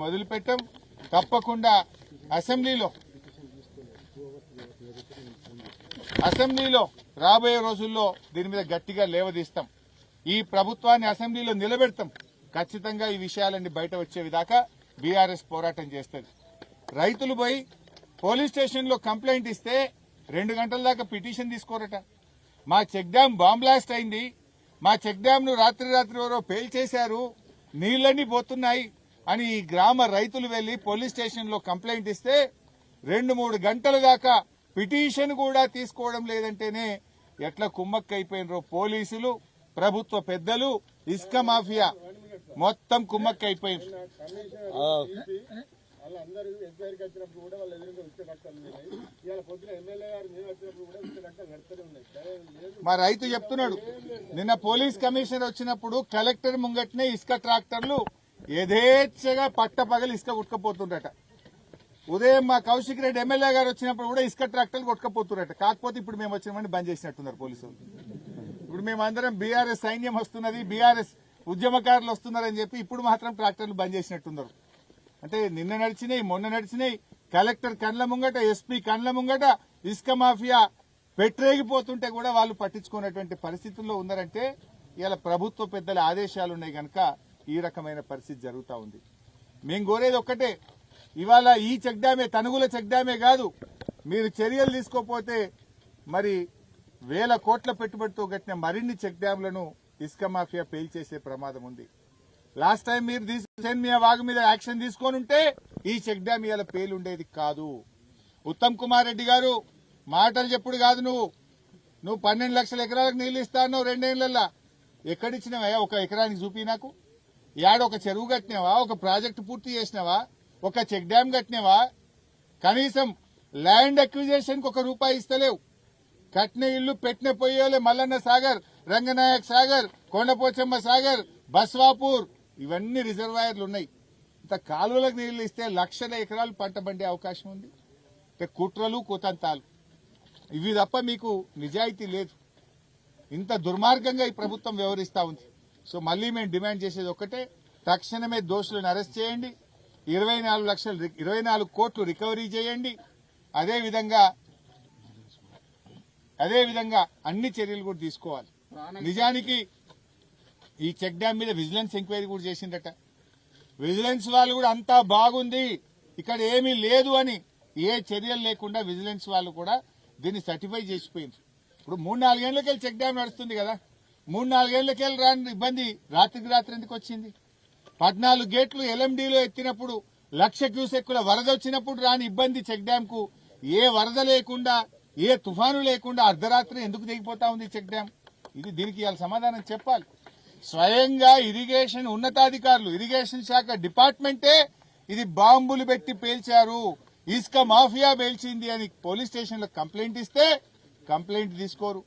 మొదలుపెట్టాం. తప్పకుండా అసెంబ్లీలో రాబోయే రోజుల్లో దీని మీద గట్టిగా లేవదీస్తాం. ఈ ప్రభుత్వాన్ని అసెంబ్లీలో నిలబెడతాం. ఖచ్చితంగా ఈ విషయాలన్నీ బయట వచ్చే విధాకా బీఆర్ఎస్ పోరాటం చేస్తుంది. రైతులు పోయి పోలీస్ స్టేషన్ లో కంప్లైంట్ ఇస్తే 2 గంటల దాకా పిటిషన్ తీసుకోరట. మా చెక్ డ్యాం బాంబ్ బ్లాస్ట్ అయింది, మా చెక్ డ్యాం ను రాత్రి ఎవరో పేల్చేశారు, నీళ్లన్నీ పోతున్నాయి అని ఈ గ్రామ రైతులు వెళ్లి పోలీస్ స్టేషన్ లో కంప్లైంట్ ఇస్తే 2-3 గంటల దాకా పిటిషన్ కూడా తీసుకోవడం లేదంటేనే ఎట్లా కుమ్మక్కైపోయినరో పోలీసులు, ప్రభుత్వ పెద్దలు, ఇసుక మాఫియా మొత్తం కుమ్మక్కైపోయింది. మా రైతు చెప్తున్నాడు, నిన్న పోలీస్ కమిషనర్ వచ్చినప్పుడు కలెక్టర్ ముంగట్నే ఇసుక ట్రాక్టర్లు యథేచ్ఛగా పట్టపగలు ఇసుక కొట్టుకపోతుండట. ఉదయం మా కౌశిక్ రెడ్డి ఎమ్మెల్యే గారు వచ్చినప్పుడు కూడా ఇసుక ట్రాక్టర్లు కొట్టుకపోతుండట. కాకపోతే ఇప్పుడు మేము వచ్చినామని బంద్ చేసినట్టున్నారు పోలీసులు. ఇప్పుడు మేమందరం బీఆర్ఎస్ సైన్యం వస్తున్నది, బీఆర్ఎస్ ఉద్యమకారులు వస్తున్నారని చెప్పి ఇప్పుడు మాత్రం ట్రాక్టర్లు బంద్ చేసినట్టున్నారు. అంటే నిన్న నడిచినాయి, మొన్న నడిచినాయి, కలెక్టర్ కండ్ల ముంగట, ఎస్పీ కండ్ల ముంగట ఇసుక మాఫియా పెట్టరేగిపోతుంటే కూడా వాళ్ళు పట్టించుకున్నటువంటి పరిస్థితుల్లో ఉన్నారంటే ఇలా ప్రభుత్వ పెద్దల ఆదేశాలు ఉన్నాయి కనుక ఈ రకమైన పరిస్థితి జరుగుతూ ఉంది. మేము కోరేది ఒక్కటే, ఇవాళ ఈ చెక్ డ్యామే, తనుగుల చెక్ డ్యామే కాదు, మీరు చర్యలు తీసుకోపోతే మరి 1000 కోట్ల పెట్టుబడితో కట్టిన మరిన్ని చెక్ డ్యాంలను ఇసుక మాఫియా పేల్చేసే ప్రమాదం ఉంది. లాస్ట్ టైం మీరు మీ వాగు మీద యాక్షన్ తీసుకొని ఉంటే ఈ చెక్ డ్యాం ఇవాళ పేలుండేది కాదు. ఉత్తమ్ కుమార్ రెడ్డి గారు మాటలు చెప్పుడు కాదు, నువ్వు 12 లక్షల ఎకరాలకు నీళ్లు ఇస్తాను 2 ఏళ్లలో ఎక్కడిచ్చినావా? ఒక ఎకరానికి చూపి నాకు. యాడ ఒక చెరువు కట్టినావా? ఒక ప్రాజెక్టు పూర్తి చేసినావా? ఒక చెక్ డ్యాం కట్టినావా? కనీసం ల్యాండ్ అక్విజిషన్ కు ₹1 ఇస్తలేవు. కట్టిన ఇల్లు పెట్టిన పొయ్యోలే మల్లన్న సాగర్, రంగనాయక్ సాగర్, కొండపోచమ్మ సాగర్, బస్వాపూర్ ఇవన్నీ రిజర్వాయర్లు ఉన్నాయి. ఇంత కాలువలకు నీళ్లు ఇస్తే లక్షల ఎకరాలు పంట పండే అవకాశం ఉంది. కుట్రలు కుతంతాలు ఇవి తప్ప మీకు నిజాయితీ లేదు. ఇంత దుర్మార్గంగా ఈ ప్రభుత్వం వ్యవహరిస్తా ఉంది. సో మళ్లీ మేము డిమాండ్ చేసేది ఒక్కటే, తక్షణమే దోషులను అరెస్ట్ చేయండి, 24 కోట్లు రికవరీ చేయండి. అదేవిధంగా అన్ని చర్యలు కూడా తీసుకోవాలి. నిజానికి ఈ చెక్ డ్యాం మీద విజిలెన్స్ ఎంక్వైరీ కూడా చేసిందట. విజిలెన్స్ వాళ్ళు కూడా అంతా బాగుంది, ఇక్కడ ఏమీ లేదు అని ఏ చర్యలు లేకుండా విజిలెన్స్ వాళ్ళు కూడా దీన్ని సర్టిఫై చేసిపోయింది. ఇప్పుడు 3-4 ఏళ్లకెళ్ళి చెక్ డ్యాం నడుస్తుంది కదా, 3-4 ఏళ్లకెళ్ళి రాని ఇబ్బంది రాత్రికి రాత్రి ఎందుకు వచ్చింది? 14 గేట్లు ఎల్ఎండీలో ఎత్తినప్పుడు 1,00,000 క్యూసెక్కుల వరద వచ్చినప్పుడు రాని ఇబ్బంది చెక్ డ్యాం కు ఏ వరద లేకుండా, ఏ తుఫాను లేకుండా అర్ధరాత్రి ఎందుకు దిగిపోతా ఉంది చెక్ డ్యాం? దీనికి ఇవాళ సమాధానం చెప్పాలి. స్వయంగా ఇరిగేషన్ ఉన్నతాధికారులు, ఇరిగేషన్ శాఖ డిపార్ట్మెంటే ఇది బాంబులు పెట్టి పేల్చారు, ఇసుక మాఫియా పేల్చింది అని పోలీస్ స్టేషన్ లో కంప్లైంట్ ఇస్తే కంప్లైంట్ తీసుకోరు.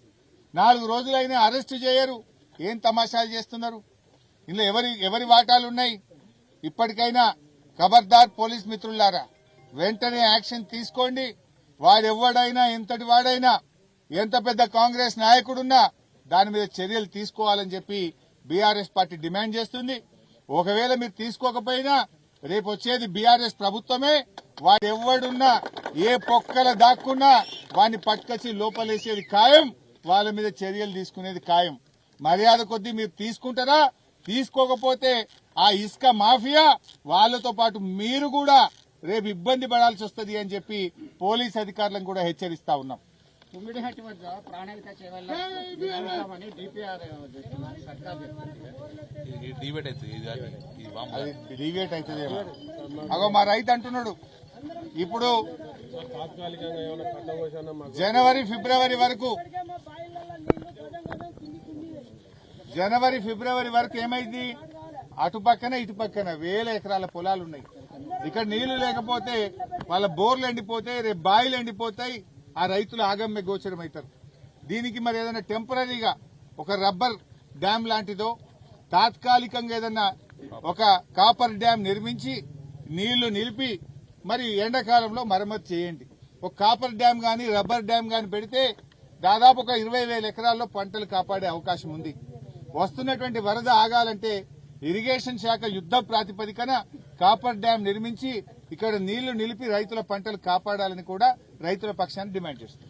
4 రోజులైనా అరెస్టు చేయరు. ఏం తమాషాలు చేస్తున్నారు? ఇందులో ఎవరి వాటాలున్నాయి? ఇప్పటికైనా ఖబర్దార్ పోలీస్ మిత్రులారా, వెంటనే యాక్షన్ తీసుకోండి. వాడెవ్వడైనా, ఎంతటి వాడైనా, ఎంత పెద్ద కాంగ్రెస్ నాయకుడున్నా దాని మీద చర్యలు తీసుకోవాలని చెప్పి బీఆర్ఎస్ పార్టీ డిమాండ్ చేస్తుంది. ఒకవేళ మీరు తీసుకోకపోయినా రేపు వచ్చేది బీఆర్ఎస్ ప్రభుత్వమే. వాడెవ్వడున్నా, ఏ పొక్కల దాక్కున్నా వాడిని పట్టుకొచ్చి లోపలేసేది ఖాయం, వాళ్ళ మీద చర్యలు తీసుకునేది ఖాయం. మర్యాద కొద్దీ మీరు తీసుకుంటారా? తీసుకోకపోతే ఆ ఇసుక మాఫియా వాళ్లతో పాటు మీరు కూడా రేపు ఇబ్బంది పడాల్సి వస్తుంది అని చెప్పి పోలీస్ అధికారులను కూడా హెచ్చరిస్తా ఉన్నాం. డివేట్ అవుతుందేమో. అగో మా రైతు అంటున్నాడు, ఇప్పుడు జనవరి ఫిబ్రవరి వరకు ఏమైంది? అటు పక్కన ఇటు పక్కన 1000 ఎకరాల పొలాలున్నాయి. ఇక్కడ నీళ్లు లేకపోతే వాళ్ళ బోర్లు ఎండిపోతాయి, రేపు బాయిలు ఎండిపోతాయి, ఆ రైతులు ఆగమ్య గోచరం అవుతారు. దీనికి మరి ఏదైనా టెంపరీగా ఒక రబ్బర్ డ్యాం లాంటిదో, తాత్కాలికంగా ఏదన్నా ఒక కాపర్ డ్యాం నిర్మించి నీళ్లు నిలిపి మరి ఎండాకాలంలో మరమ్మతు చేయండి. ఒక కాపర్ డ్యాం గాని రబ్బర్ డ్యాం గాని పెడితే దాదాపు ఒక 20,000 ఎకరాల్లో పంటలు కాపాడే అవకాశం ఉంది. వస్తున్నటువంటి వరద ఆగాలంటే ఇరిగేషన్ శాఖ యుద్ధ ప్రాతిపదికన కాపర్ డ్యాం నిర్మించి ఇక్కడ నీళ్లు నిలిపి రైతుల పంటలు కాపాడాలని కూడా రైతుల పక్షాన్ని డిమాండ్ చేస్తుంది.